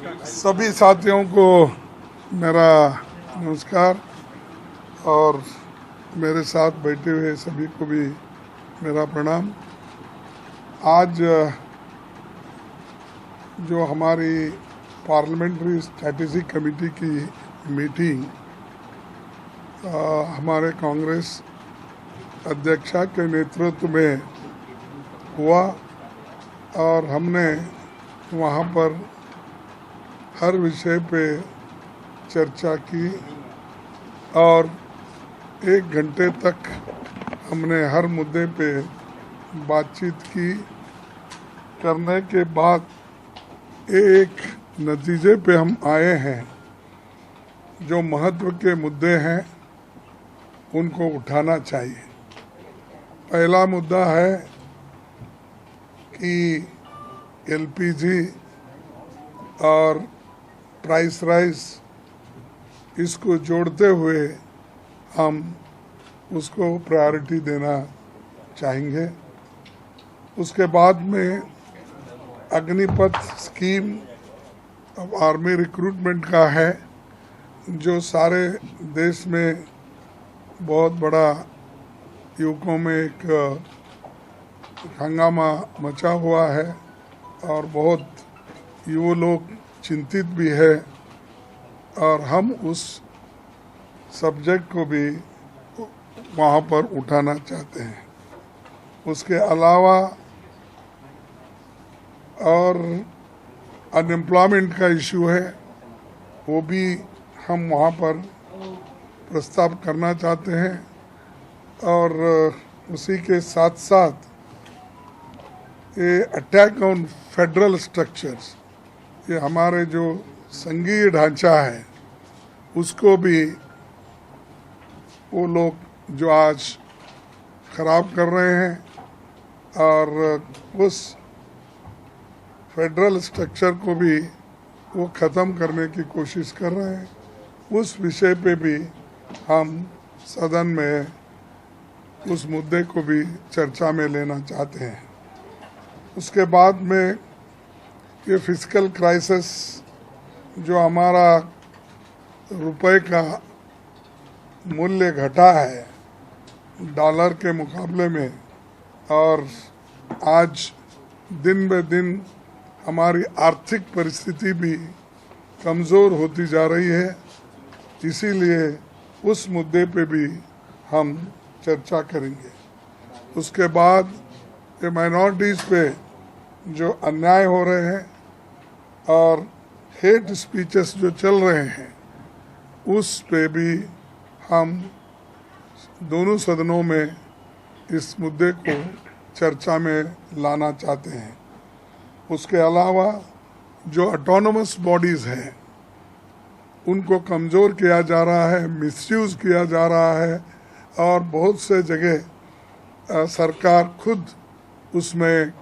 सभी साथियों को मेरा नमस्कार और मेरे साथ बैठे हुए सभी को भी मेरा प्रणाम। आज जो हमारी पार्लियामेंट्री स्ट्रैटेजिक कमेटी की मीटिंग हमारे कांग्रेस अध्यक्षा के नेतृत्व में हुआ और हमने वहाँ पर हर विषय पे चर्चा की और 1 घंटे तक हमने हर मुद्दे पे बातचीत की। करने के बाद एक नतीजे पे हम आए हैं, जो महत्व के मुद्दे हैं उनको उठाना चाहिए। पहला मुद्दा है कि एलपीजी और प्राइस राइज, इसको जोड़ते हुए हम उसको प्रायोरिटी देना चाहेंगे। उसके बाद में अग्निपथ स्कीम अब आर्मी रिक्रूटमेंट का है, जो सारे देश में बहुत बड़ा युवकों में एक हंगामा मचा हुआ है और बहुत युवा लोग चिंतित भी है और हम उस सब्जेक्ट को भी वहाँ पर उठाना चाहते हैं। उसके अलावा और अनएम्प्लॉयमेंट का इशू है, वो भी हम वहाँ पर प्रस्ताव करना चाहते हैं। और उसी के साथ साथ ये अटैक ऑन फेडरल स्ट्रक्चर्स, ये हमारे जो संघीय ढांचा है उसको भी वो लोग जो आज खराब कर रहे हैं और उस फेडरल स्ट्रक्चर को भी वो ख़त्म करने की कोशिश कर रहे हैं। उस विषय पे भी हम सदन में उस मुद्दे को भी चर्चा में लेना चाहते हैं। उसके बाद में ये फिस्कल क्राइसिस, जो हमारा रुपए का मूल्य घटा है डॉलर के मुकाबले में, और आज दिन ब दिन हमारी आर्थिक परिस्थिति भी कमज़ोर होती जा रही है, इसीलिए उस मुद्दे पे भी हम चर्चा करेंगे। उसके बाद ये माइनॉरिटीज़ पे जो अन्याय हो रहे हैं और हेट स्पीचेस जो चल रहे हैं, उस पे भी हम दोनों सदनों में इस मुद्दे को चर्चा में लाना चाहते हैं। उसके अलावा जो ऑटोनोमस बॉडीज़ हैं उनको कमज़ोर किया जा रहा है, मिसयूज़ किया जा रहा है और बहुत से जगह सरकार खुद उसमें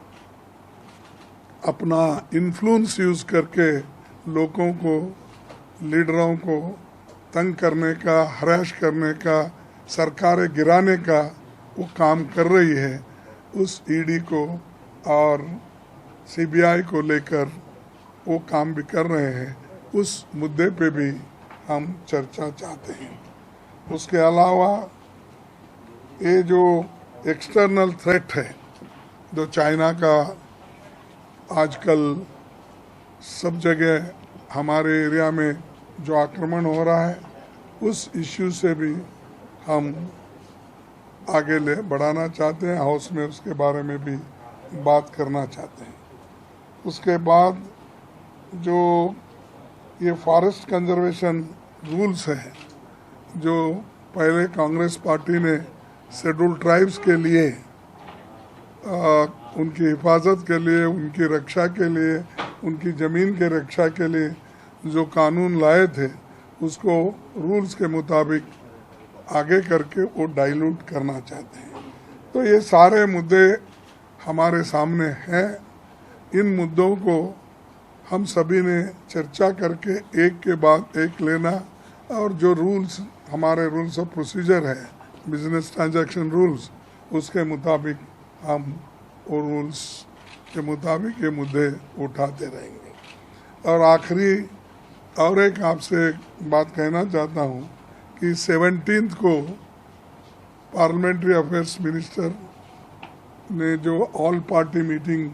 अपना इन्फ्लुएंस यूज़ करके लोगों को, लीडरों को तंग करने का, हराश करने का, सरकारें गिराने का वो काम कर रही है। उस ईडी को और सीबीआई को लेकर वो काम भी कर रहे हैं। उस मुद्दे पे भी हम चर्चा चाहते हैं। उसके अलावा ये जो एक्सटर्नल थ्रेट है, जो चाइना का आजकल सब जगह हमारे एरिया में जो आक्रमण हो रहा है, उस इश्यू से भी हम आगे बढ़ाना चाहते हैं। हाउस में उसके बारे में भी बात करना चाहते हैं। उसके बाद जो ये फॉरेस्ट कंजर्वेशन रूल्स हैं, जो पहले कांग्रेस पार्टी ने शेड्यूल ट्राइब्स के लिए उनकी हिफाजत के लिए, उनकी रक्षा के लिए, उनकी ज़मीन के रक्षा के लिए जो कानून लाए थे, उसको रूल्स के मुताबिक आगे करके वो डाइल्यूट करना चाहते हैं। तो ये सारे मुद्दे हमारे सामने हैं। इन मुद्दों को हम सभी ने चर्चा करके एक के बाद एक लेना, और जो रूल्स हमारे रूल्स ऑफ प्रोसीजर है, बिजनेस ट्रांजैक्शन रूल्स, उसके मुताबिक हम वो रूल्स के मुताबिक ये मुद्दे उठाते रहेंगे। और आखिरी और एक आपसे बात कहना चाहता हूँ कि 17 को पार्लियामेंट्री अफेयर्स मिनिस्टर ने जो ऑल पार्टी मीटिंग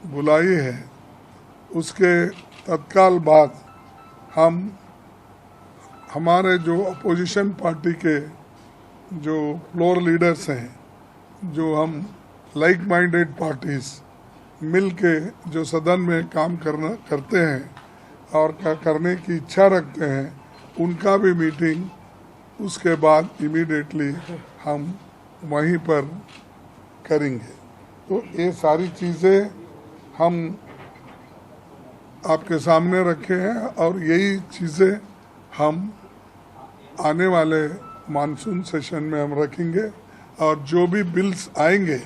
बुलाई है, उसके तत्काल बाद हमारे जो अपोजिशन पार्टी के जो फ्लोर लीडर्स हैं, जो हम लाइक माइंडेड पार्टीज मिल के जो सदन में काम करते हैं और करने की इच्छा रखते हैं, उनका भी मीटिंग उसके बाद इमीडिएटली हम वहीं पर करेंगे। तो ये सारी चीज़ें हम आपके सामने रखे हैं और यही चीज़ें हम आने वाले मानसून सेशन में हम रखेंगे। और जो भी बिल्स आएंगे,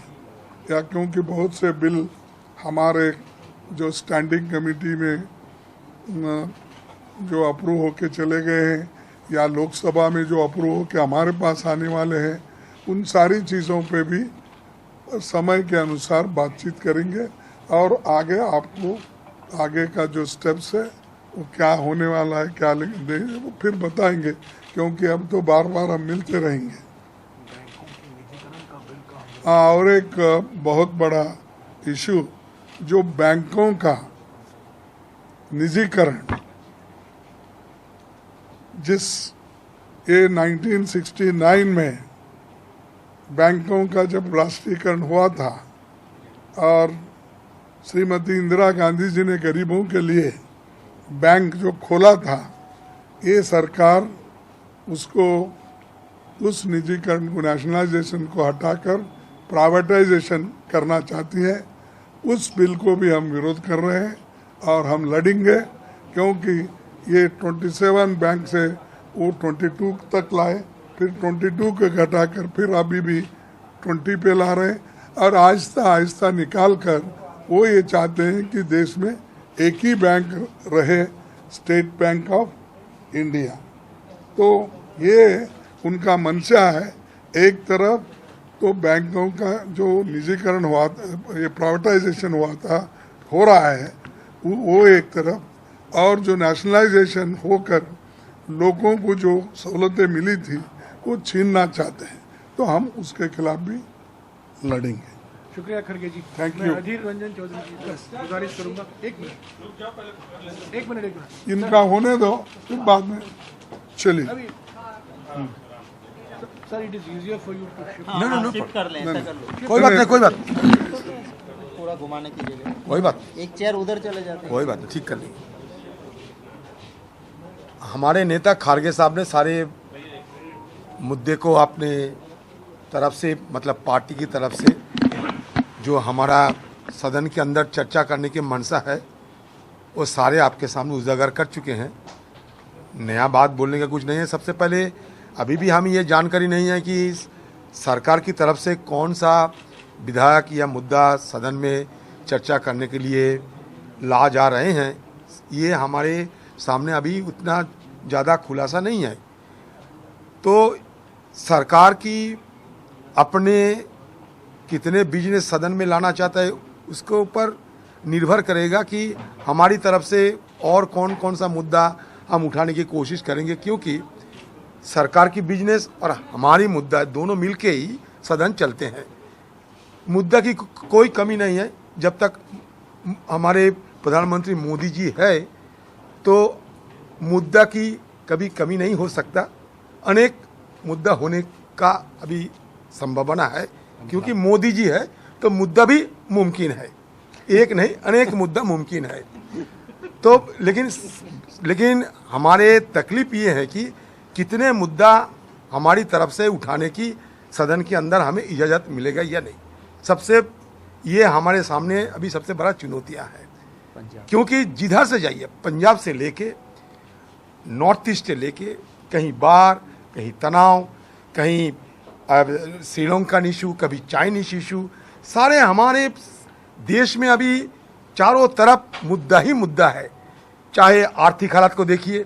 या क्योंकि बहुत से बिल हमारे जो स्टैंडिंग कमेटी में जो अप्रूव होके चले गए हैं या लोकसभा में जो अप्रूव होके हमारे पास आने वाले हैं, उन सारी चीज़ों पे भी समय के अनुसार बातचीत करेंगे और आगे आपको आगे का जो स्टेप्स है वो क्या होने वाला है, क्या देंगे, वो फिर बताएंगे, क्योंकि अब तो बार बार हम मिलते रहेंगे। और एक बहुत बड़ा इशू जो बैंकों का निजीकरण, ये 1969 में बैंकों का जब राष्ट्रीयकरण हुआ था और श्रीमती इंदिरा गांधी जी ने गरीबों के लिए बैंक जो खोला था, ये सरकार उसको उस निजीकरण को, नेशनलाइजेशन को हटाकर प्राइवेटाइजेशन करना चाहती है। उस बिल को भी हम विरोध कर रहे हैं और हम लड़ेंगे, क्योंकि ये 27 बैंक से वो 22 तक लाए, फिर 22 को घटाकर फिर अभी भी 20 पे ला रहे हैं और आहिस्ता आहिस्ता निकाल कर वो ये चाहते हैं कि देश में एक ही बैंक रहे, स्टेट बैंक ऑफ इंडिया। तो ये उनका मंशा है। एक तरफ तो बैंकों का जो निजीकरण हुआ था, ये प्राइवेटाइजेशन हो रहा है, वो एक तरफ, और जो नेशनलाइजेशन होकर लोगों को जो सहूलतें मिली थी वो छीनना चाहते हैं। तो हम उसके खिलाफ भी लड़ेंगे। शुक्रिया खड़गे जी। थैंक मैं यू। अधीर रंजन चौधरी जी से गुजारिश करूंगा, एक मिनट इनका होने दो, फिर बाद में चलिए। अभी sir, it is easier for you to shift. No shift कर लें, ऐसा कर लो। कोई बात नहीं, कोई बात पूरा घुमाने की जगह कोई बात एक चेयर उधर चले जाते हैं। कोई बात नहीं, ठीक कर लेंगे। हमारे नेता खारगे साहब ने सारे मुद्दे को अपने तरफ से, मतलब पार्टी की तरफ से जो हमारा सदन के अंदर चर्चा करने की मंशा है, वो सारे आपके सामने उजागर कर चुके हैं। नया बात बोलने का कुछ नहीं है। सबसे पहले अभी भी हमें ये जानकारी नहीं है कि सरकार की तरफ से कौन सा विधायक या मुद्दा सदन में चर्चा करने के लिए ला जा रहे हैं। ये हमारे सामने अभी उतना ज़्यादा खुलासा नहीं है। तो सरकार की अपने कितने बिजनेस सदन में लाना चाहता है, उसके ऊपर निर्भर करेगा कि हमारी तरफ से और कौन कौन सा मुद्दा हम उठाने की कोशिश करेंगे, क्योंकि सरकार की बिजनेस और हमारी मुद्दा दोनों मिलके ही सदन चलते हैं। मुद्दा की कोई कमी नहीं है। जब तक हमारे प्रधानमंत्री मोदी जी है तो मुद्दा की कभी कमी नहीं हो सकता। अनेक मुद्दा होने का अभी संभावना है, क्योंकि मोदी जी है तो मुद्दा भी मुमकिन है, एक नहीं अनेक मुद्दा मुमकिन है। तो लेकिन हमारे तकलीफ ये है कि कितने मुद्दा हमारी तरफ से उठाने की सदन के अंदर हमें इजाज़त मिलेगा या नहीं। सबसे ये हमारे सामने अभी सबसे बड़ा चुनौतियां है, क्योंकि जिधर से जाइए, पंजाब से लेके नॉर्थ ईस्ट से लेके, कहीं बाढ़, कहीं तनाव, कहीं श्रीलंकन इशू, कभी चाइनीज इशू, सारे हमारे देश में अभी चारों तरफ मुद्दा ही मुद्दा है। चाहे आर्थिक हालात को देखिए,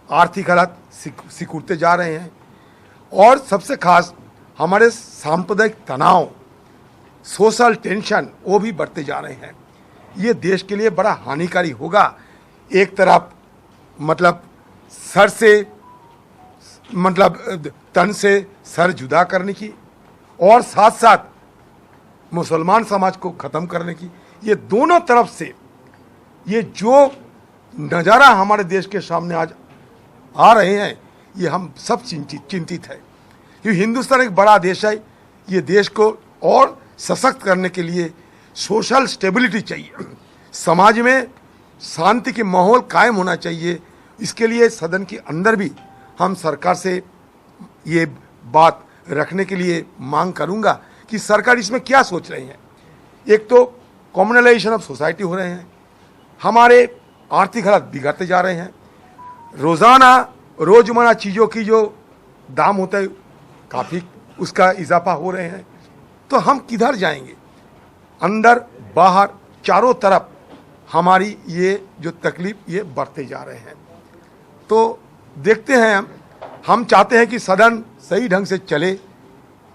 आर्थिक हालात सिकुड़ते जा रहे हैं, और सबसे खास हमारे सांप्रदायिक तनाव, सोशल टेंशन, वो भी बढ़ते जा रहे हैं। ये देश के लिए बड़ा हानिकारी होगा। एक तरफ मतलब सर से मतलब तन से सर जुदा करने की और साथ साथ मुसलमान समाज को ख़त्म करने की, ये दोनों तरफ से ये जो नज़ारा हमारे देश के सामने आज आ रहे हैं, ये हम सब चिंतित है। क्योंकि हिंदुस्तान एक बड़ा देश है, ये देश को और सशक्त करने के लिए सोशल स्टेबिलिटी चाहिए, समाज में शांति की माहौल कायम होना चाहिए। इसके लिए सदन के अंदर भी हम सरकार से ये बात रखने के लिए मांग करूंगा कि सरकार इसमें क्या सोच रही है। एक तो कॉम्युनलाइजेशन ऑफ सोसाइटी हो रहे हैं, हमारे आर्थिक हालात बिगड़ते जा रहे हैं, रोज़ाना रोजमर्रा चीज़ों की जो दाम होता है काफ़ी उसका इजाफा हो रहे हैं, तो हम किधर जाएंगे। अंदर बाहर चारों तरफ हमारी ये जो तकलीफ ये बढ़ते जा रहे हैं। तो देखते हैं, हम चाहते हैं कि सदन सही ढंग से चले,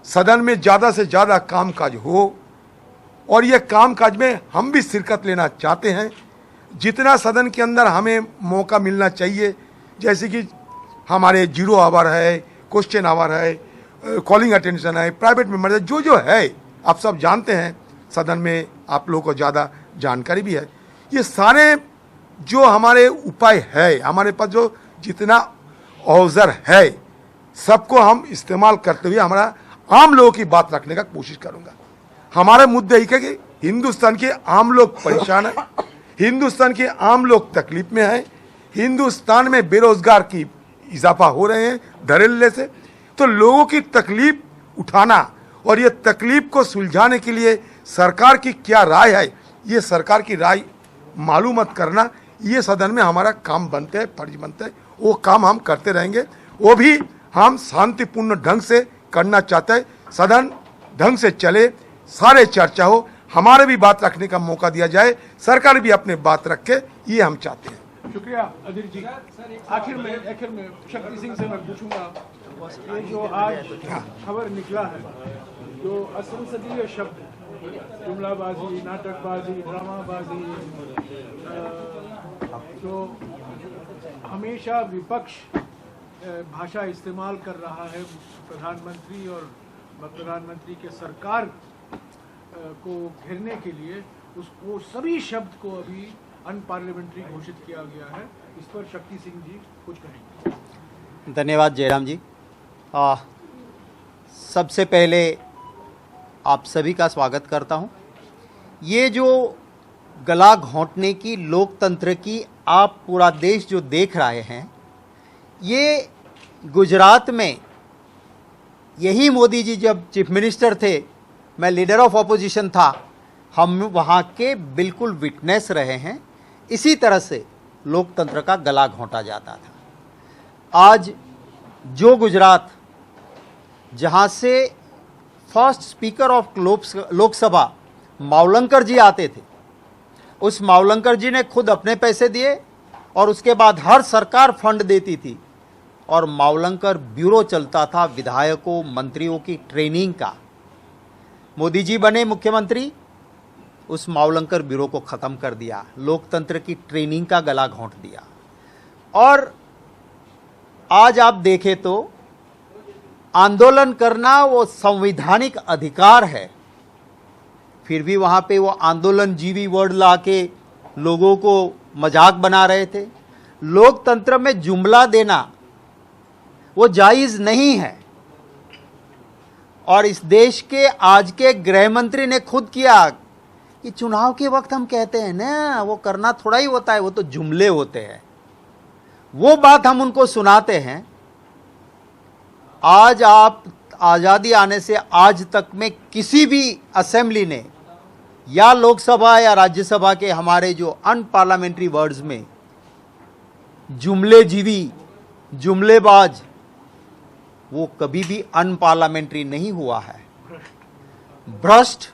सदन में ज़्यादा से ज़्यादा कामकाज हो और ये कामकाज में हम भी शिरकत लेना चाहते हैं। जितना सदन के अंदर हमें मौका मिलना चाहिए, जैसे कि हमारे जीरो आवर है, क्वेश्चन आवर है, कॉलिंग अटेंशन है, प्राइवेट मेंबर है, जो है आप सब जानते हैं, सदन में आप लोगों को ज़्यादा जानकारी भी है। ये सारे जो हमारे उपाय है, हमारे पास जो जितना औज़र है, सबको हम इस्तेमाल करते हुए हमारा आम लोगों की बात रखने का कोशिश करूँगा। हमारे मुद्दे ही कि हिंदुस्तान के आम लोग परेशान हैं, हिंदुस्तान के आम लोग तकलीफ में हैं, हिंदुस्तान में बेरोजगार की इजाफा हो रहे हैं धड़ल्ले से। तो लोगों की तकलीफ उठाना और ये तकलीफ को सुलझाने के लिए सरकार की क्या राय है, ये सरकार की राय मालूमात करना, ये सदन में हमारा काम बनते है, फर्ज बनता है। वो काम हम करते रहेंगे, वो भी हम शांतिपूर्ण ढंग से करना चाहते हैं। सदन ढंग से चले, सारे चर्चा हो, हमारे भी बात रखने का मौका दिया जाए, सरकार भी अपने बात रखे, ये हम चाहते हैं। शुक्रिया अधीर जी। आखिर में शक्ति सिंह से मैं पूछूंगा, ये जो आज खबर निकला है, जो असंसदीय शब्द जुमलाबाजी, नाटकबाजी, ड्रामाबाजी, तो हमेशा विपक्ष भाषा इस्तेमाल कर रहा है प्रधानमंत्री और प्रधानमंत्री के सरकार को घेरने के लिए, उसको सभी शब्द को अभी अनपार्लियामेंट्री घोषित किया गया है। इस पर शक्ति सिंह जी कुछ कहेंगे। धन्यवाद जयराम जी। सबसे पहले आप सभी का स्वागत करता हूं। ये जो गला घोंटने की लोकतंत्र की आप पूरा देश जो देख रहे हैं, ये गुजरात में यही मोदी जी जब चीफ मिनिस्टर थे, मैं लीडर ऑफ ऑपोजिशन था, हम वहाँ के बिल्कुल विटनेस रहे हैं। इसी तरह से लोकतंत्र का गला घोंटा जाता था। आज जो गुजरात, जहाँ से first speaker of Lok Sabha Mavalankar ji आते थे, उस मावलंकर जी ने खुद अपने पैसे दिए और उसके बाद हर सरकार फंड देती थी और मावलंकर ब्यूरो चलता था विधायकों मंत्रियों की ट्रेनिंग का। मोदी जी बने मुख्यमंत्री, उस मावलंकर ब्यूरो को ख़त्म कर दिया, लोकतंत्र की ट्रेनिंग का गला घोंट दिया। और आज आप देखें तो आंदोलन करना वो संवैधानिक अधिकार है, फिर भी वहाँ पे वो आंदोलनजीवी वर्ड ला के लोगों को मजाक बना रहे थे। लोकतंत्र में जुमला देना वो जायज़ नहीं है। और इस देश के आज के गृह मंत्री ने खुद किया कि चुनाव के वक्त हम कहते हैं ना, वो करना थोड़ा ही होता है, वो तो जुमले होते हैं। वो बात हम उनको सुनाते हैं। आज आप आज़ादी आने से आज तक में किसी भी असेंबली ने या लोकसभा या राज्यसभा के हमारे जो अनपार्लियामेंट्री वर्ड्स में जुमलेजीवी, जुमलेबाज, वो कभी भी अनपार्लियामेंट्री नहीं हुआ है। भ्रष्ट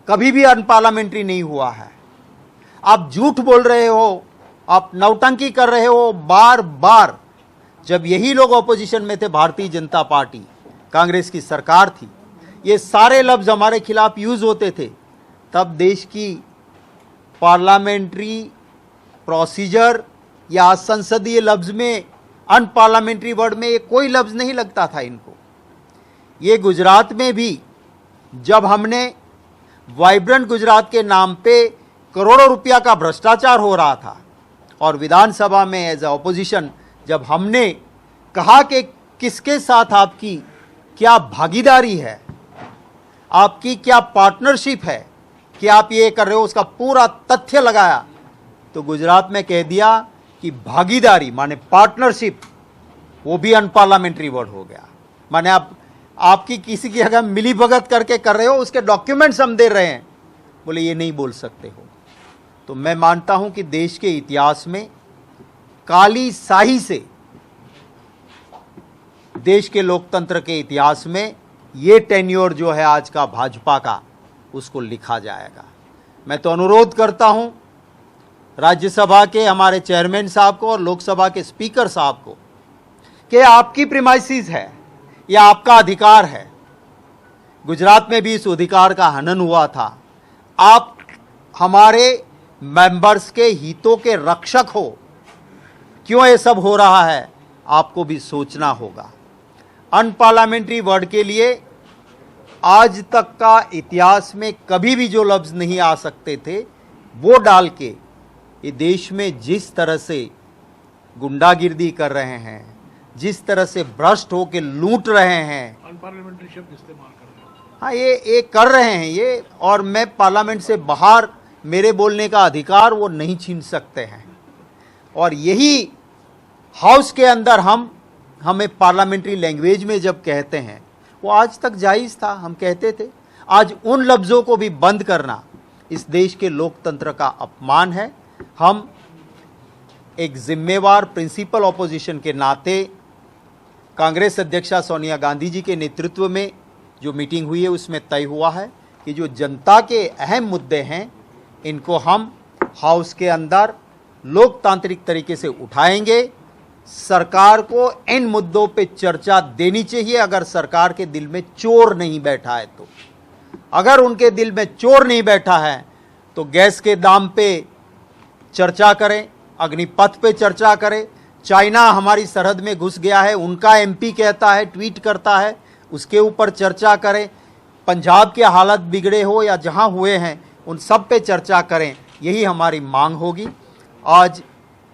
कभी भी अनपार्लियामेंट्री नहीं हुआ है। आप झूठ बोल रहे हो, आप नौटंकी कर रहे हो बार बार। जब यही लोग ऑपोजिशन में थे, भारतीय जनता पार्टी, कांग्रेस की सरकार थी, ये सारे लफ्ज हमारे खिलाफ यूज होते थे, तब देश की पार्लियामेंट्री प्रोसीजर या संसदीय लफ्ज में, अनपार्लियामेंट्री वर्ड में ये कोई लफ्ज नहीं लगता था इनको। ये गुजरात में भी जब हमने वाइब्रेंट गुजरात के नाम पे करोड़ों रुपया का भ्रष्टाचार हो रहा था और विधानसभा में एज ए ऑपोजिशन जब हमने कहा कि किसके साथ आपकी क्या भागीदारी है, आपकी क्या पार्टनरशिप है कि आप ये कर रहे हो, उसका पूरा तथ्य लगाया, तो गुजरात में कह दिया कि भागीदारी माने पार्टनरशिप, वो भी अनपार्लियामेंट्री वर्ड हो गया। माने आपकी किसी की अगर मिली भगत करके कर रहे हो, उसके डॉक्यूमेंट्स हम दे रहे हैं, बोले ये नहीं बोल सकते हो। तो मैं मानता हूं कि देश के इतिहास में काली स्याही से देश के लोकतंत्र के इतिहास में ये टेन्योर जो है आज का भाजपा का, उसको लिखा जाएगा। मैं तो अनुरोध करता हूं राज्यसभा के हमारे चेयरमैन साहब को और लोकसभा के स्पीकर साहब को कि आपकी प्रीमाइसिस है, यह आपका अधिकार है। गुजरात में भी इस अधिकार का हनन हुआ था। आप हमारे मेंबर्स के हितों के रक्षक हो, क्यों ये सब हो रहा है आपको भी सोचना होगा। अनपार्लियामेंट्री वर्ड के लिए आज तक का इतिहास में कभी भी जो लफ्ज नहीं आ सकते थे, वो डाल के ये देश में जिस तरह से गुंडागिर्दी कर रहे हैं, जिस तरह से भ्रष्ट होकर लूट रहे हैं, अनपार्लियामेंट्री शब्द इस्तेमाल कर रहे हैं। हाँ, ये कर रहे हैं ये, और मैं पार्लियामेंट से बाहर मेरे बोलने का अधिकार वो नहीं छीन सकते हैं। और यही हाउस के अंदर हमें पार्लियामेंट्री लैंग्वेज में जब कहते हैं, वो आज तक जायज़ था, हम कहते थे। आज उन लफ्ज़ों को भी बंद करना इस देश के लोकतंत्र का अपमान है। हम एक जिम्मेवार प्रिंसिपल ऑपोजिशन के नाते कांग्रेस अध्यक्षा सोनिया गांधी जी के नेतृत्व में जो मीटिंग हुई है, उसमें तय हुआ है कि जो जनता के अहम मुद्दे हैं, इनको हम हाउस के अंदर लोकतांत्रिक तरीके से उठाएंगे। सरकार को इन मुद्दों पे चर्चा देनी चाहिए अगर सरकार के दिल में चोर नहीं बैठा है तो। अगर उनके दिल में चोर नहीं बैठा है तो गैस के दाम पे चर्चा करें, अग्निपथ पे चर्चा करें। चाइना हमारी सरहद में घुस गया है, उनका एमपी कहता है, ट्वीट करता है, उसके ऊपर चर्चा करें। पंजाब के हालत बिगड़े हो या जहां हुए हैं, उन सब पे चर्चा करें, यही हमारी मांग होगी। आज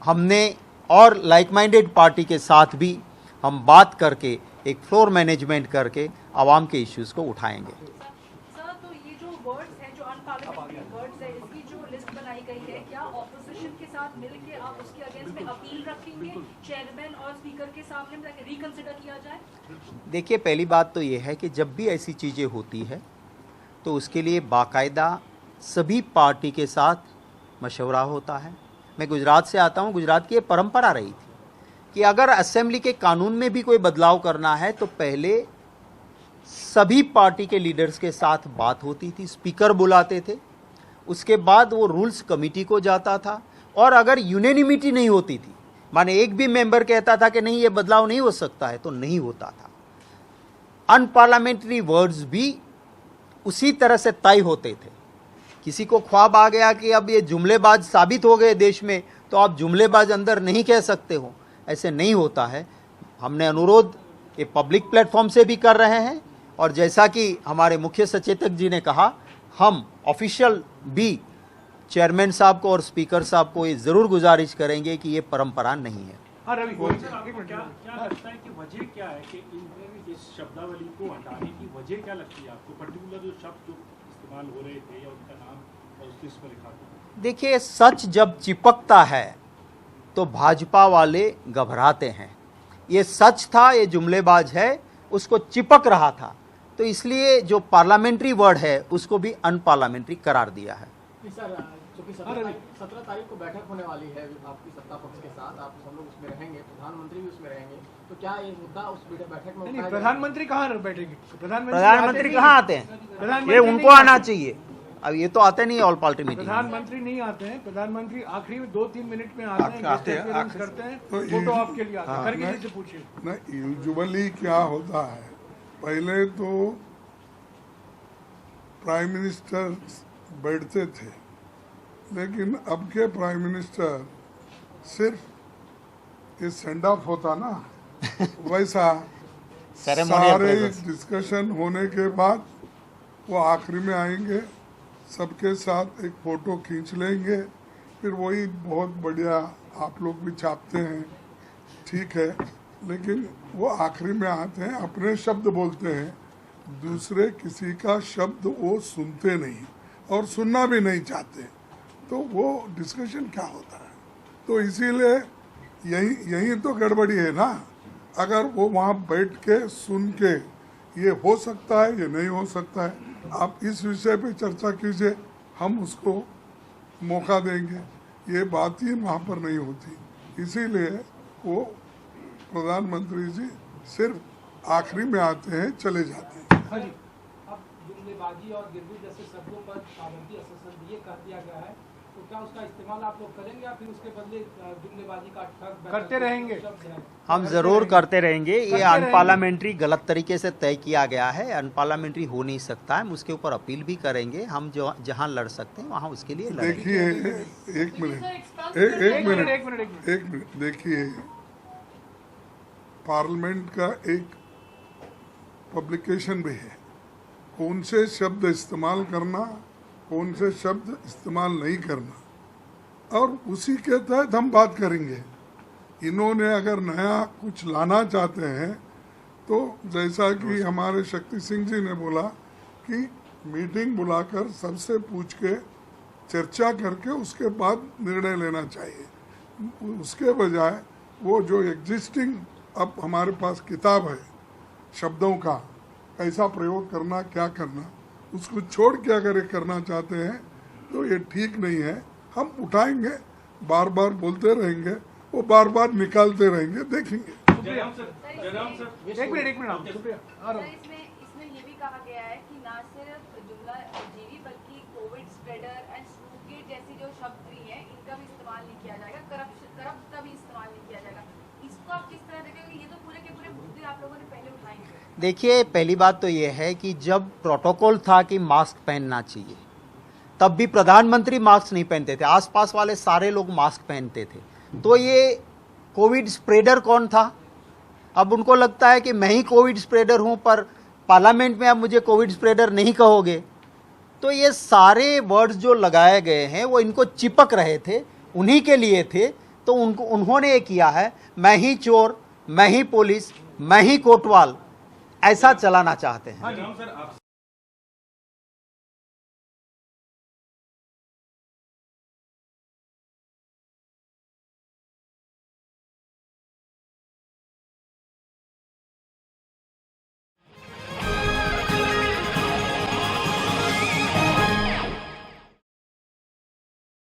हमने और लाइक माइंडेड पार्टी के साथ भी हम बात करके एक फ्लोर मैनेजमेंट करके आवाम के इश्यूज़ को उठाएंगे। सर, तो ये जो वर्ड्स हैं, जो अनपार्लियामेंट्री वर्ड्स है, इसकी जो लिस्ट बनाई गई है, क्या ऑपोजिशन के साथ मिलकर आप उसके अगेंस्ट में अपील रखेंगे चेयरमैन और स्पीकर के सामने ताकि रिकंसिडर किया जाए? देखिए, पहली बात तो ये है कि जब भी ऐसी चीज़ें होती है तो उसके लिए बाकायदा सभी पार्टी के साथ मशवरा होता है। मैं गुजरात से आता हूँ, गुजरात की ये परंपरा रही थी कि अगर असेंबली के कानून में भी कोई बदलाव करना है तो पहले सभी पार्टी के लीडर्स के साथ बात होती थी, स्पीकर बुलाते थे, उसके बाद वो रूल्स कमेटी को जाता था, और अगर यूनेनिमिटी नहीं होती थी, माने एक भी मेंबर कहता था कि नहीं ये बदलाव नहीं हो सकता है, तो नहीं होता था। अनपार्लियामेंट्री वर्ड्स भी उसी तरह से तय होते थे। किसी को ख्वाब आ गया कि अब ये जुमलेबाज साबित हो गए देश में, तो आप जुमलेबाज अंदर नहीं कह सकते हो, ऐसे नहीं होता है। हमने अनुरोध ये पब्लिक प्लेटफॉर्म से भी कर रहे हैं, और जैसा कि हमारे मुख्य सचेतक जी ने कहा, हम ऑफिशियल भी चेयरमैन साहब को और स्पीकर साहब को ये ज़रूर गुजारिश करेंगे कि ये परंपरा नहीं है। हाँ रवि, क्या लगता है कि वजह क्या है कि इस शब्दावली को हटाने की वजह क्या लगती है आपको? पर्टिकुलर जो शब्द जो इस्तेमाल हो रहे थे या उनका नाम और उसके इस पर लिखा था? देखिए, सच जब चिपकता है तो भाजपा वाले घबराते हैं। ये सच था, ये जुमलेबाज है, उसको चिपक रहा था, तो इसलिए जो पार्लियामेंट्री वर्ड है उसको भी अनपार्लियामेंट्री करार दिया है। सर, चूंकि 17 तारीख को बैठक होने वाली है आपकी सत्ता पक्ष के साथ, आप सब लोग उसमें रहेंगे, प्रधानमंत्री भी उसमें रहेंगे, तो क्या ये मुद्दा उस बैठक में? नहीं, प्रधानमंत्री कहाँ बैठेंगे? प्रधानमंत्री कहाँ आते हैं? ये उनको आना चाहिए। अब ये तो आते नहीं ऑल पार्टी मीटिंग। प्रधानमंत्री नहीं आते हैं। प्रधानमंत्री आखिरी में 2-3 मिनट में आते हैं, करते हैं, फोटो आपके लिए आते हैं। खरगे जी से पूछिए ना, यूजुअली क्या होता है, पहले तो प्राइम मिनिस्टर बैठते थे, लेकिन अब के प्राइम मिनिस्टर सिर्फ ये सेंड ऑफ होता ना वैसा Ceremonial सारे presence. डिस्कशन होने के बाद वो आखिरी में आएंगे, सबके साथ एक फोटो खींच लेंगे, फिर वही बहुत बढ़िया आप लोग भी छापते हैं, ठीक है, लेकिन वो आखिरी में आते हैं, अपने शब्द बोलते हैं, दूसरे किसी का शब्द वो सुनते नहीं और सुनना भी नहीं चाहते, तो वो डिस्कशन क्या होता है? तो इसीलिए यही तो गड़बड़ी है ना। अगर वो वहाँ बैठ के सुन के ये हो सकता है, ये नहीं हो सकता है, आप इस विषय पे चर्चा कीजिए, हम उसको मौका देंगे। ये बात ही वहाँ पर नहीं होती, इसीलिए वो प्रधानमंत्री जी सिर्फ आखिरी में आते हैं, चले जाते हैं। हाँ जी, अब जुमलेबाजी और गिरवी जैसे शब्दों पर पाबंदी असर ये कर दिया गया है, तो क्या उसका इस्तेमाल आप लोग करेंगे या फिर उसके बदले जुमलेबाजी का ठग करते रहेंगे। हम जरूर करते रहेंगे। ये अनपार्लियामेंट्री गलत तरीके से तय किया गया है, अनपार्लियामेंट्री हो नहीं सकता है। हम उसके ऊपर अपील भी करेंगे, हम जो जहां लड़ सकते हैं वहां उसके लिए लड़ेंगे। देखिए एक मिनट, एक मिनट, देखिए पार्लियामेंट का एक पब्लिकेशन भी है, कौन से शब्द इस्तेमाल करना, कौन से शब्द इस्तेमाल नहीं करना, और उसी के तहत हम बात करेंगे। इन्होंने अगर नया कुछ लाना चाहते हैं तो जैसा कि हमारे शक्ति सिंह जी ने बोला कि मीटिंग बुलाकर सबसे पूछ के चर्चा करके उसके बाद निर्णय लेना चाहिए। उसके बजाय वो जो एग्जिस्टिंग अब हमारे पास किताब है शब्दों का, कैसा प्रयोग करना, क्या करना, उसको छोड़ के अगर ये करना चाहते हैं तो ये ठीक नहीं है। हम उठाएंगे, बार बार बोलते रहेंगे, वो बार बार निकालते रहेंगे, देखेंगे। एक मिनट आप सुप्रिया आ रहा हूं। इसमें ये भी कहा गया है कि ना सिर्फ जुमला जीवी बल्कि कोविड स्प्रेडर एंड स्नूकेट जैसी जो शब्द भी हैं इनका भी इस्तेमाल नहीं किया जाएगा, करप्ट का भी इस्तेमाल नहीं किया जाएगा। इसको आप किस तरह देखेंगे? ये तो पूरे के पूरे मुद्दे आप लोगों ने पहले उठाए हैं। देखिए, पहली बात तो ये है कि जब प्रोटोकॉल था कि मास्क पहनना चाहिए, तब भी प्रधानमंत्री मास्क नहीं पहनते थे, आसपास वाले सारे लोग मास्क पहनते थे। तो ये कोविड स्प्रेडर कौन था? अब उनको लगता है कि मैं ही कोविड स्प्रेडर हूं, पर पार्लियामेंट में अब मुझे कोविड स्प्रेडर नहीं कहोगे। तो ये सारे वर्ड्स जो लगाए गए हैं वो इनको चिपक रहे थे, उन्हीं के लिए थे। तो उन्होंने ये किया है, मैं ही चोर, मैं ही पुलिस, मैं ही कोतवाल, ऐसा चलाना चाहते हैं।